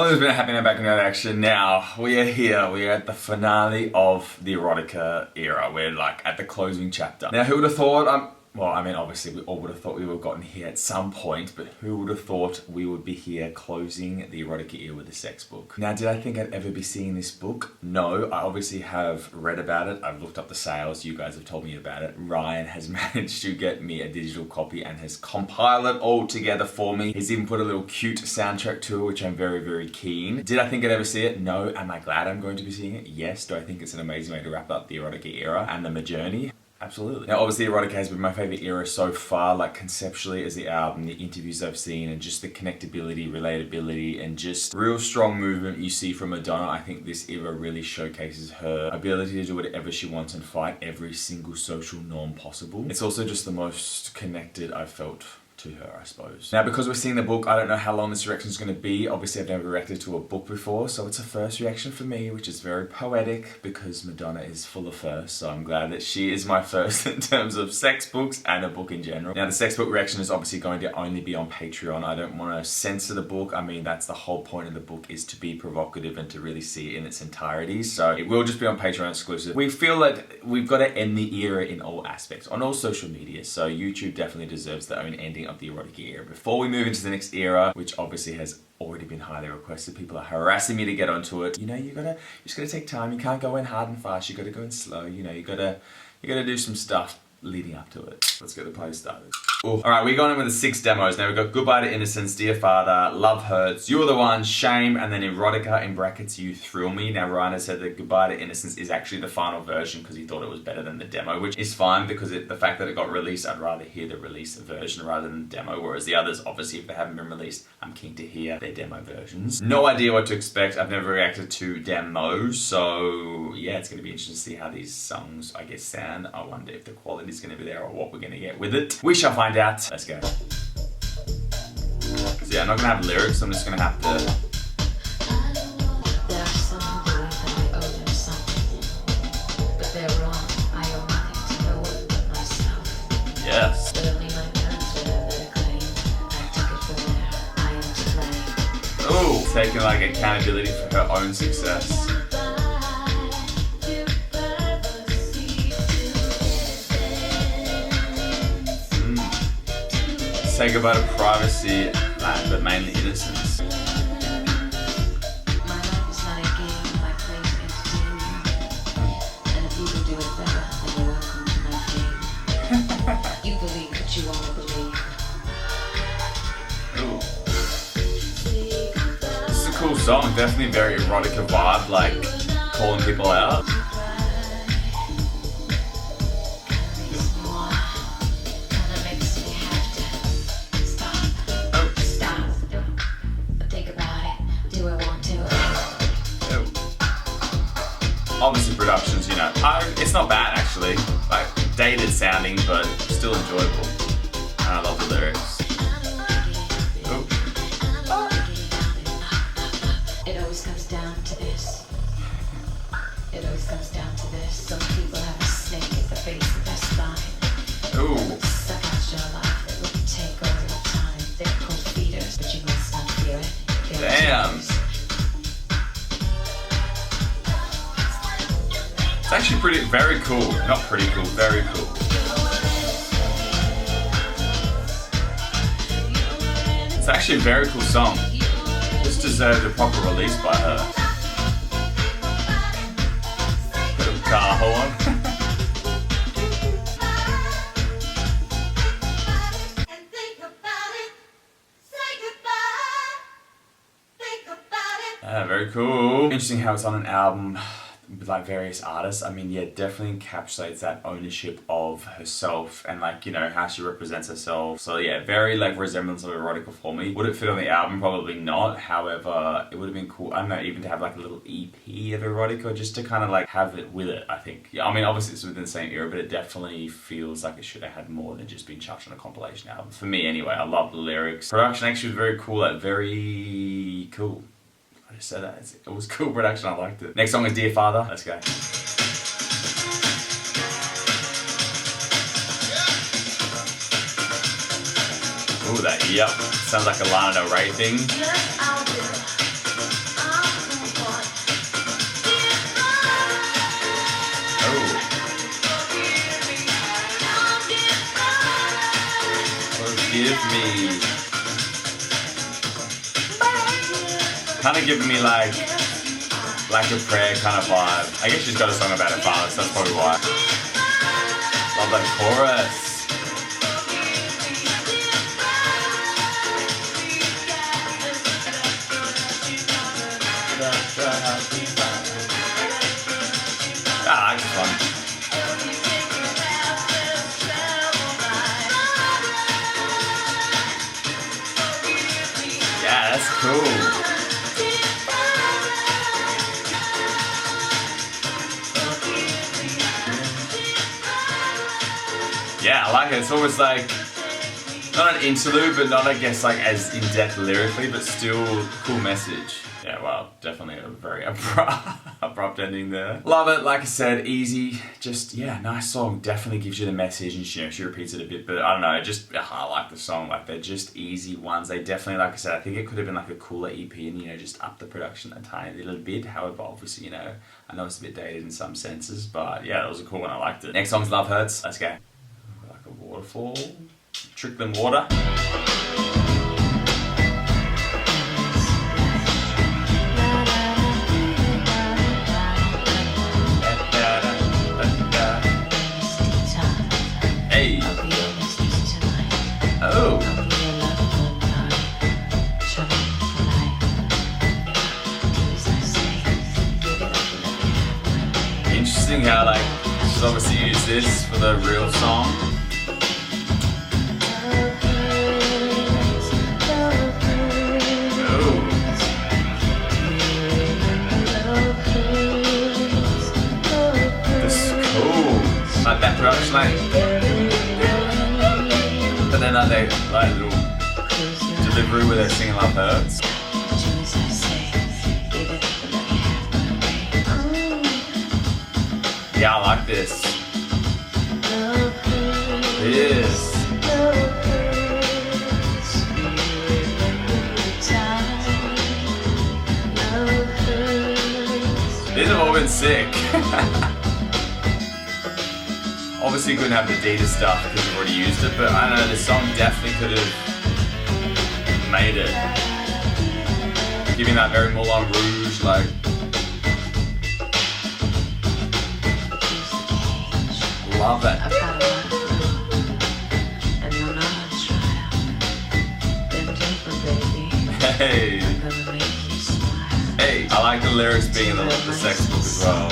Oh, there's been a happy note back in that action. Now, we are here. We are at the finale of the Erotica era. We're like at the closing chapter. Now, who would have thought, well, I mean, obviously we all would have thought we would have gotten here at some point, but who would have thought we would be here closing the Erotica era with a sex book? Now, did I think I'd ever be seeing this book? No, I obviously have read about it. I've looked up the sales. You guys have told me about it. Ryan has managed to get me a digital copy and has compiled it all together for me. He's even put a little cute soundtrack to it, which I'm very, very keen. Did I think I'd ever see it? No. Am I glad I'm going to be seeing it? Yes. Do I think it's an amazing way to wrap up the Erotica era and the journey? Absolutely. Now, obviously, Erotica has been my favorite era so far, like conceptually as the album, the interviews I've seen, and just the connectability, relatability, and just real strong movement you see from Madonna. I think this era really showcases her ability to do whatever she wants and fight every single social norm possible. It's also just the most connected I've felt to her, I suppose. Now, because we're seeing the book, I don't know how long this reaction is going to be. Obviously, I've never reacted to a book before, so it's a first reaction for me, which is very poetic because Madonna is full of firsts, so I'm glad that she is my first in terms of sex books and a book in general. Now, the sex book reaction is obviously going to only be on Patreon. I don't want to censor the book. I mean, that's the whole point of the book, is to be provocative and to really see it in its entirety, so it will just be on Patreon exclusive. We feel that we've got to end the era in all aspects, on all social media, so YouTube definitely deserves their own ending of the Erotica era. Before we move into the next era, which obviously has already been highly requested, people are harassing me to get onto it. You know, you just gotta take time. You can't go in hard and fast. You gotta go in slow. You know, you gotta do some stuff leading up to it. Let's get the party started. All right, we're going in with the 6 demos. Now we've got Goodbye to Innocence, Dear Father, Love Hurts, You're the One, Shame, and then Erotica in brackets, You Thrill Me. Now Ryan has said that Goodbye to Innocence is actually the final version because he thought it was better than the demo, which is fine because the fact that it got released, I'd rather hear the released version rather than the demo, whereas the others, obviously, if they haven't been released, I'm keen to hear their demo versions. No idea what to expect. I've never reacted to demos, so yeah, it's going to be interesting to see how these songs, I guess, sound. I wonder if the quality's going to be there or what we're going to get with it. We shall find out. Let's go. So yeah, I'm not going to have lyrics, I'm just going to have to... There are some who believe that I owe them something, but they're wrong. I owe nothing to no one but myself. Yes. But only my parents would have that claim. I took it from there. I am to blame. Ooh, taking like accountability for her own success. Say goodbye to privacy, but mainly innocence. My life is not a game, my place entertainment. And if you can do it better, then you're welcome to my game. You believe what you want to believe. Ooh. This is a cool song, definitely very erotica vibe, like calling people out. Obviously productions, you know, it's not bad actually, like dated sounding, but still enjoyable. And I love the lyrics. Ooh. It always comes down to this. It always comes down to this. Some people have a snake at the base of their spine. Ooh. Suck out your life, it will take over your time. They're cold feeders, but you must not feel it. Damn. It's actually very cool. Not pretty cool, very cool. It's actually a very cool song. This deserved a proper release by her. Bit of car horn. Very cool. Interesting how it's on an album with like various artists. I mean, yeah, definitely encapsulates that ownership of herself and like, you know, how she represents herself. So yeah, very like resemblance of Erotica for me. Would it fit on the album? Probably not. However, it would have been cool, I don't know, even to have like a little EP of Erotica just to kind of like have it with it, I think. Yeah, I mean, obviously it's within the same era, but it definitely feels like it should have had more than just being chucked on a compilation album. For me anyway, I love the lyrics. Production actually was very cool, like very cool. I just said that. It was cool production, I liked it. Next song is Dear Father. Let's go. Ooh, that yep. Sounds like a Lana Del Rey thing. me. Kind of giving me like a prayer kind of vibe. I guess she's got a song about her father, so that's probably why. Love that chorus. Ah, it's fun. Yeah, that's cool. Yeah, I like it. It's almost like not an interlude, but not, I guess, like as in depth lyrically, but still cool message. Yeah, well, definitely a very abrupt ending there. Love it. Like I said, easy. Just, yeah, nice song. Definitely gives you the message, and she repeats it a bit, but I don't know. I like the song. Like, they're just easy ones. They definitely, like I said, I think it could have been like a cooler EP and, just up the production a tiny little bit. However, obviously, I know it's a bit dated in some senses, but yeah, that was a cool one. I liked it. Next song's Love Hurts. Let's go. Like a waterfall. Trickling water. Hey. Oh. Interesting how like she's obviously used this for the real song. Like that production, but then they like little delivery where they're singing Love Hurts. Yeah, I like this. Yes. These have all been sick. Obviously couldn't have the Dita stuff because we've already used it, but I don't know, this song definitely could have made it. Giving that very Moulin Rouge, like... Love that. Hey! Hey! I like the lyrics being in the sex book as well.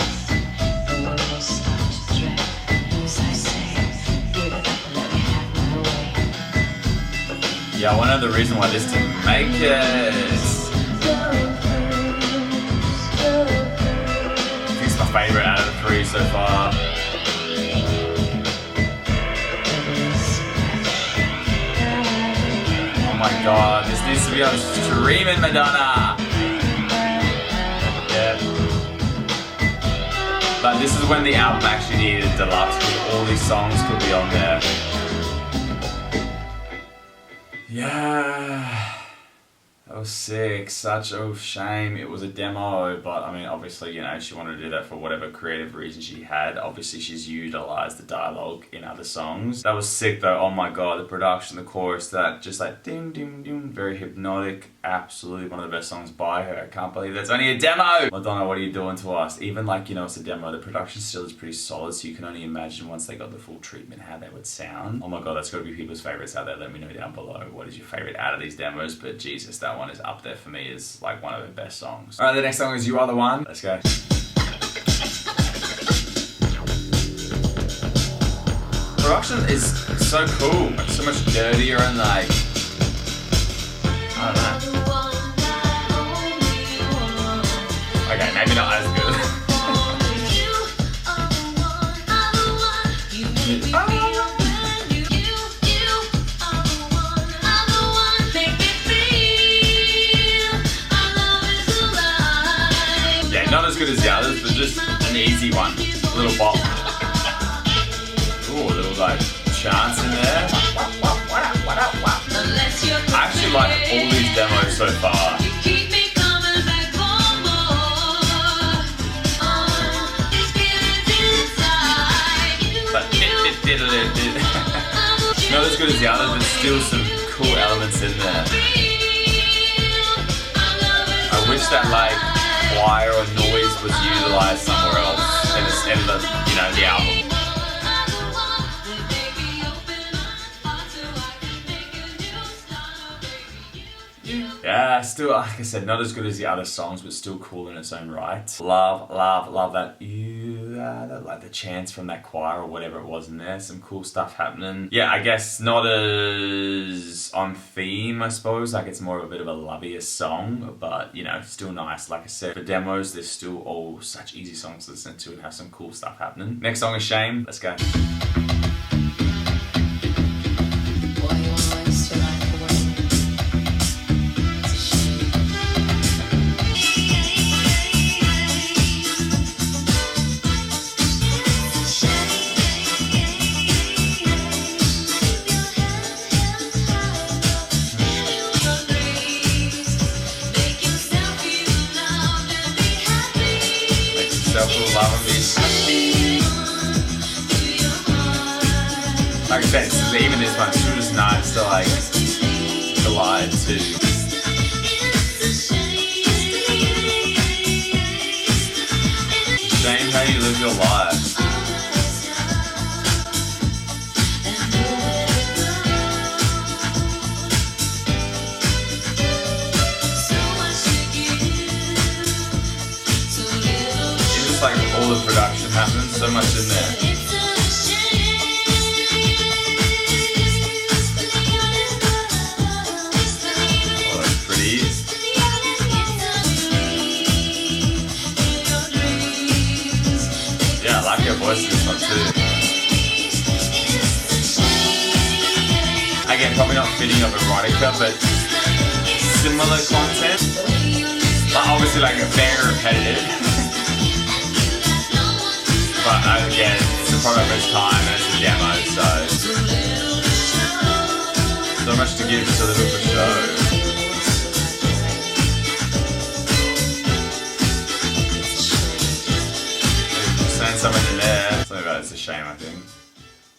Yeah, I wonder the reason why this didn't make it. I think it's my favourite out of the 3 so far. Oh my god, this needs to be on streaming, Madonna! Yeah. But this is when the album actually needed a deluxe, because all these songs could be on there. Yeah, that was sick. Such a shame it was a demo, but I mean, obviously, she wanted to do that for whatever creative reason she had. Obviously, she's utilised the dialogue in other songs. That was sick though. Oh my god, the production, the chorus, that just like ding, ding, ding, very hypnotic. Absolutely one of the best songs by her. I can't believe that's only a demo. Madonna, what are you doing to us? Even like, it's a demo, the production still is pretty solid, so you can only imagine once they got the full treatment how they would sound. Oh my god, that's got to be people's favourites out there. Let me know down below what is your favourite out of these demos, but Jesus, that one is up there for me as like one of the best songs. Alright, the next song is You Are The One. Let's go. Production is so cool, like so much dirtier and like, I don't know. Okay, maybe not as good. Yeah, not as good as the others, but just an easy one. A little bop. Ooh, a little like chants in there. I actually like all these demos so far. Not as good as the others, but still some cool cool elements in there. I wish that like choir or noise was utilized somewhere else in the the album. Yeah, still, like I said, not as good as the other songs, but still cool in its own right. Love that, like the chants from that choir or whatever it was in there. Some cool stuff happening. Yeah, I guess not as on theme, I suppose. Like it's more of a bit of a lovelier song, but still nice. Like I said, for demos, there's still all such easy songs to listen to and have some cool stuff happening. Next song is Shame. Let's go. Like I said, even this one, it's just nice to like collide to. Shame how you live your life. It's just like all the production happens, so much in there. Yeah, I like your voice in this one too. Again, probably not fitting of Erotica, but similar content. But obviously like very repetitive. But again, it's a product of its time and it's a demo, so much to give, so little for show. Something in there. Something about it's a shame, I think.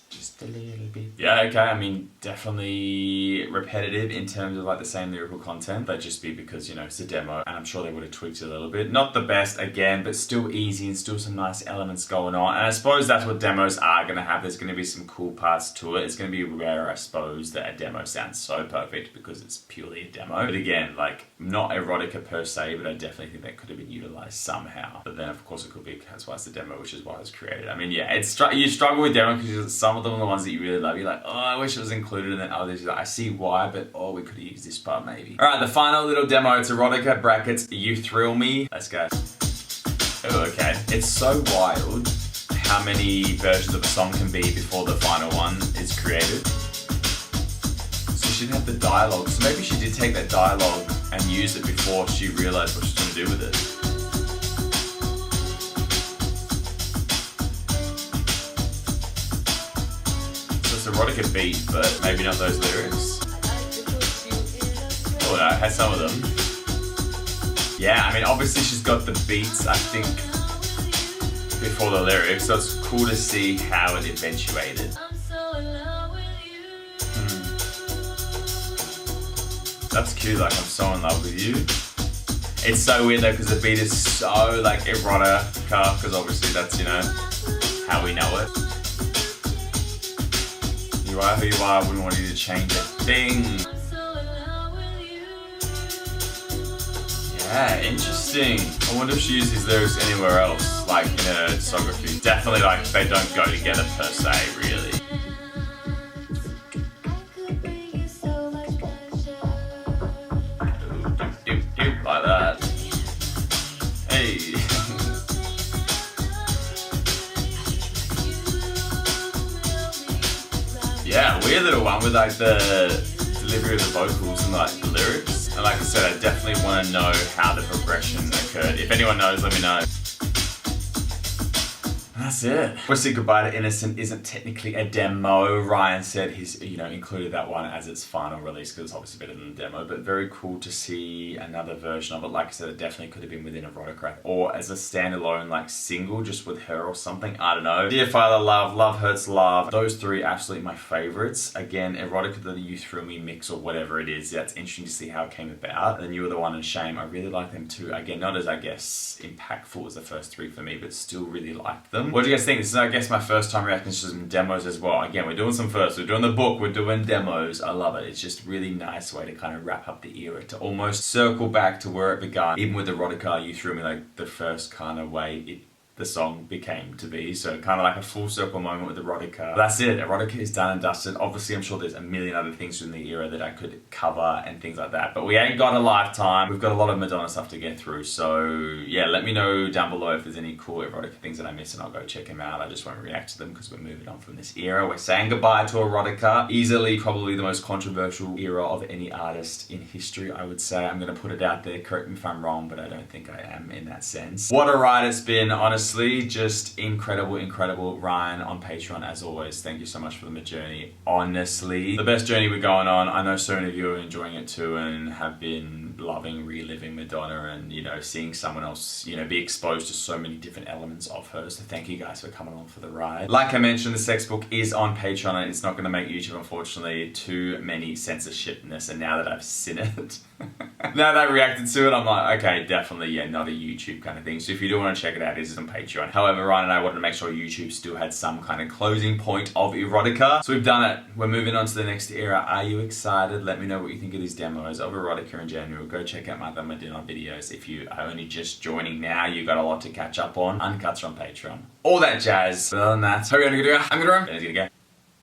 Just a little bit. Yeah, okay, I mean, definitely repetitive in terms of like the same lyrical content. That'd just be because, it's a demo and I'm sure they would have tweaked it a little bit. Not the best, again, but still easy and still some nice elements going on. And I suppose that's what demos are going to have. There's going to be some cool parts to it. It's going to be rare, I suppose, that a demo sounds so perfect because it's purely a demo. But again, like, not Erotica per se, but I definitely think that could have been utilized somehow. But then, of course, it could be, that's why it's a demo, which is why it was created. I mean, yeah, you struggle with demo because some of them are the ones that you really love. You're like, oh, I wish it was included, and then others, you're like, I see why, but oh, we could have used this part maybe. All right, the final little demo, it's Erotica brackets, You Thrill Me. Let's go. Oh, okay. It's so wild how many versions of a song can be before the final one is created. So she didn't have the dialogue, so maybe she did take that dialogue and use it before she realized what she was going to do with it. Erotica beat, but maybe not those lyrics. Oh, no, it has some of them. Yeah, I mean, obviously she's got the beats, I think, before the lyrics, so it's cool to see how it eventuated. That's cute, like, I'm so in love with you. It's so weird though, because the beat is so, like, Erotica, because obviously that's, how we know it. You are who you are, I wouldn't want you to change a thing. Yeah, interesting. I wonder if she used these lyrics anywhere else, like in her discography. Definitely, like, they don't go together per se, really. Ooh, like that. Hey. Yeah, weird little one with like the delivery of the vocals and like the lyrics. And like I said, I definitely want to know how the progression occurred. If anyone knows, let me know. that's it. Obviously, Goodbye to Innocent isn't technically a demo. Ryan said he's, included that one as its final release because it's obviously better than the demo, but very cool to see another version of it. Like I said, it definitely could have been within Erotica or as a standalone like single just with her or something. I don't know. Dear Father Love, Love Hurts Love. Those three absolutely my favorites. Again, Erotica, the You Threw Me mix or whatever it is. That's interesting to see how it came about. And You Were the One and Shame. I really like them too. Again, not as I guess impactful as the first three for me, but still really liked them. What do you guys think? This is I guess my first time reacting to some demos as well. Again, we're doing some firsts. We're doing the book. We're doing demos. I love it. It's just really nice way to kind of wrap up the era, to almost circle back to where it began. Even with Erotica, You Threw Me, like the first kind of way the song became to be. So kind of like a full circle moment with Erotica. That's it. Erotica is done and dusted. Obviously, I'm sure there's a million other things from the era that I could cover and things like that. But we ain't got a lifetime. We've got a lot of Madonna stuff to get through. So yeah, let me know down below if there's any cool Erotica things that I missed and I'll go check them out. I just won't react to them because we're moving on from this era. We're saying goodbye to Erotica. Easily probably the most controversial era of any artist in history, I would say. I'm going to put it out there. Correct me if I'm wrong, but I don't think I am in that sense. What a ride it's been, honestly. Just incredible. Ryan on Patreon, as always. Thank you so much for the journey. Honestly, the best journey we're going on. I know so many of you are enjoying it too and have been loving reliving Madonna and, seeing someone else, be exposed to so many different elements of her. So thank you guys for coming along for the ride. Like I mentioned, the sex book is on Patreon and it's not going to make YouTube, unfortunately, too many censorshipness. And now that I've seen it, now that I reacted to it, I'm like, okay, definitely, not a YouTube kind of thing. So if you do want to check it out, it is on Patreon. However, Ryan and I wanted to make sure YouTube still had some kind of closing point of Erotica. So we've done it. We're moving on to the next era. Are you excited? Let me know what you think of these demos of Erotica in general. Go check out my other Madonna videos. If you are only just joining now, you got a lot to catch up on. Uncuts are on Patreon. All that jazz. But other than that, hope you're having a good day. I'm gonna go.